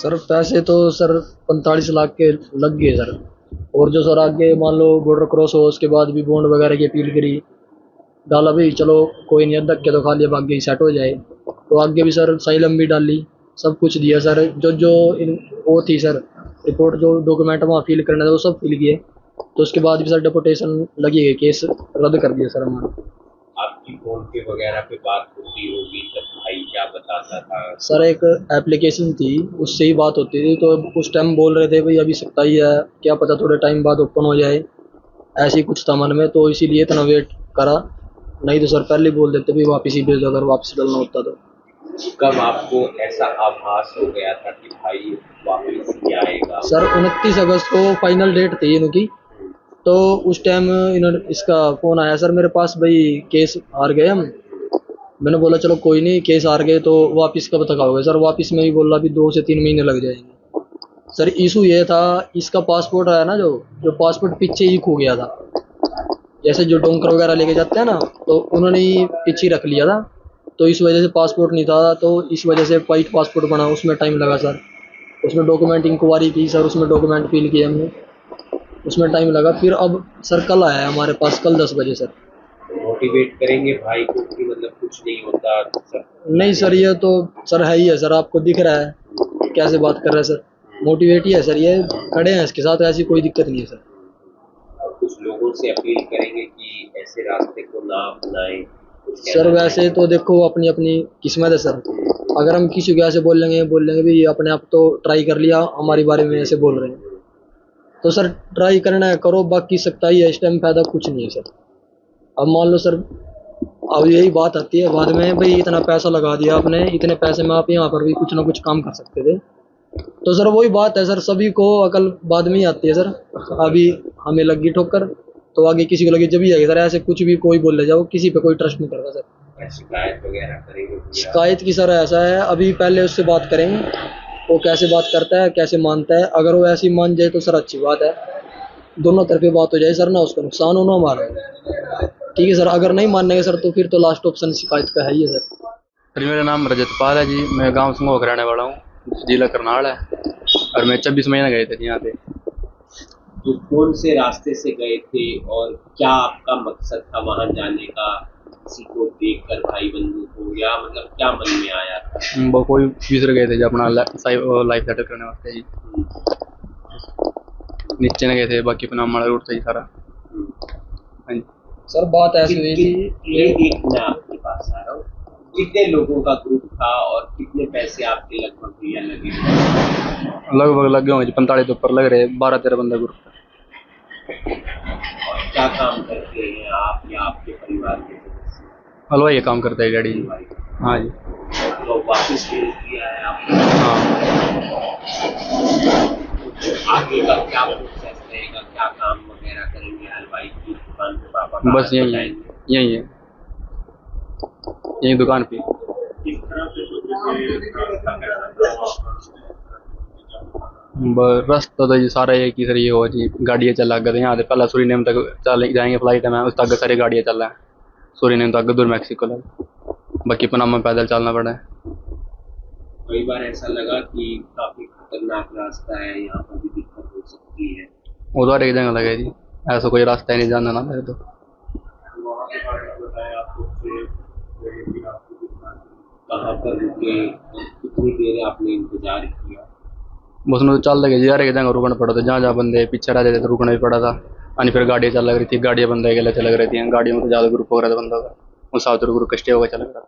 Sir पैसे तो sir 45 lakh के लग गए सर। और जो सर आगे मान लो बॉर्डर क्रॉस हो उसके बाद भी बॉन्ड वगैरह की अपील करी, डाला भाई चलो कोई नहीं, अदक के तो खा लिया, आगे ही सेट हो जाए। तो आगे भी सर साइलम भी डाली, सब कुछ दिया सर, जो जो इन वो थी सर रिपोर्ट, जो डॉक्यूमेंट वहाँ फिल करना था वो सब फिल किए। तो उसके बाद भी सर डिपोटेशन लगी गई, केस रद्द कर दिया सर हमारा। आपकी फोन पे वगैरह पे बात होती होगी तब भाई क्या बताता था? सर एक एप्लीकेशन थी, उससे ही बात होती थी। तो उस टाइम बोल रहे थे भाई अभी सकता ही है, क्या पता थोड़े टाइम बाद ओपन हो जाए, ऐसे ही कुछ था मन में, तो इसीलिए इतना वेट करा। नहीं तो सर पहले ही बोल देते भाई वापस ही भेजो अगर वापस डलना होता तो। कब आपको ऐसा आभास हो गया था कि भाई वापस ही आएगा? सर 29 अगस्त को फाइनल डेट थी इनकी। तो उस टाइम इन्होंने इसका फ़ोन आया सर मेरे पास, भाई केस हार गए हम। मैंने बोला चलो कोई नहीं, केस हार गए तो वापस कब तक आओगे सर? वापस में ही बोला भी 2 से 3 महीने लग जाएंगे। सर इशू ये था, इसका पासपोर्ट आया ना, जो जो पासपोर्ट पीछे ही खो गया था। जैसे जो डोंकर वगैरह लेके जाते हैं ना, तो उन्होंने ही पीछे रख लिया था। तो इस वजह से पासपोर्ट नहीं था, तो इस वजह से वाइट पासपोर्ट बना, उसमें टाइम लगा सर। उसमें डॉक्यूमेंट इंक्वायरी की सर, उसमें डॉक्यूमेंट फिल किए हमने, उसमें टाइम लगा। फिर अब सर कल आया है हमारे पास, कल 10 बजे सर। मोटिवेट करेंगे भाई को कि मतलब कुछ नहीं होता सब? नहीं सर ये तो सर है ही है सर, आपको दिख रहा है कैसे बात कर रहा है सर, मोटिवेट ही है सर, ये खड़े हैं इसके साथ, ऐसी कोई दिक्कत नहीं है सर। और कुछ लोगों से अपील करेंगे कि ऐसे रास्ते को ना अपनाएं? सर वैसे तो देखो अपनी अपनी किस्मत है सर। अगर हम किसी को ऐसे बोल लेंगे भी अपने आप तो ट्राई कर लिया, हमारे बारे में ऐसे बोल रहे हैं, तो सर ट्राई करना है करो, बाकी सकता ही है, इस टाइम फायदा कुछ नहीं है सर। अब मान लो सर, अब यही बात आती है बाद में, भाई इतना पैसा लगा दिया आपने, इतने पैसे में आप यहाँ पर भी कुछ ना कुछ काम कर सकते थे। तो सर वही बात है सर, सभी को अकल बाद में ही आती है सर। अभी हमें लगी ठोकर तो आगे किसी को लगी जब ही आएगी सर। ऐसे कुछ भी कोई बोल ले जाओ, किसी पे कोई ट्रस्ट नहीं करता सर। शिकायत वगैरह करेंगे? शिकायत की सर ऐसा है, अभी पहले उससे बात करेंगे, वो कैसे बात करता है, कैसे मानता है। अगर वो ऐसी मान जाए तो सर अच्छी बात है, दोनों तरफे बात हो जाए सर, ना उसका नुकसान हो ना हमारा। ठीक है सर, अगर नहीं मानेंगे सर तो फिर तो लास्ट ऑप्शन शिकायत का है ही है सर। सर मेरा नाम रजतपाल है जी, मैं गांव संगोह का रहने वाला हूँ, जिला करनाल है। और मैं 24 महीने गए थे जी यहाँ पे। तो कौन से रास्ते से गए थे और क्या आपका मकसद था वहां जाने का? किसी को देखकर भाई बंधु को, या मतलब क्या मन में आया था? वो कोई यूजर गए थे जी अपना लाइफ सेटल करने वास्ते जी। नीचे न गए थे, बाकी अपना हमारा रूट था जी सारा। हाँ जी सर बात ऐसी हुई थी, ये एक मैं आपके पास आ रहा हूँ, कितने लोगों का ग्रुप था और कितने पैसे आपके लगभग भैया लगे? लगभग लगे होंगे जी 45 के ऊपर लग रहे, 12-13 बंदा ग्रुप। और क्या काम करते हैं आप या आपके परिवार के सदस्य? हलवाई ये काम करता है डैडी जी। हाँ जी। तो वापस भेज दिया है आपने? हाँ। आगे का क्या प्रोसेस रहेगा, क्या काम वगैरह करेंगे? हलवाई की दुकान पे पापा का बस यही है, यही है, यही दुकान पे। किस तरह से व्यवस्था करना? रास्ता तो जी सारा एक ही सर ये हो जी, गाड़ियाँ चला गए यहाँ से पहला सूरीनेम तक चल जाएंगे फ्लाइट में, उस तक सारी गाड़ियाँ चल रहा है सूरीनेम तक, दूर मैक्सिको तक, बाकी पनामा पैदल चलना पड़ा है। कई बार ऐसा लगा कि काफी खतरनाक रास्ता है, यहाँ पर भी दिक्कत हो सकती है। उधर एक जगह लगे जी, ऐसा कोई रास्ता ही नहीं जाना ना लगे तो। कहाँ पर रुके, कितनी देर आपने इंतजार किया? बस में तो चल लगे जी, यार एक जगह रुकना पड़ा था, जहाँ जहाँ बंदे पीछे रह जाते तो रुकना भी पड़ा था। यानी फिर गाड़ियाँ चल लग रही थी, गाड़ियाँ बंदे के लिए चल रही थी, गाड़ियों में तो ज़्यादा ग्रुप हो रहा था बंदों का, उस साथ ग्रुप कस्टे होकर चल रहा था।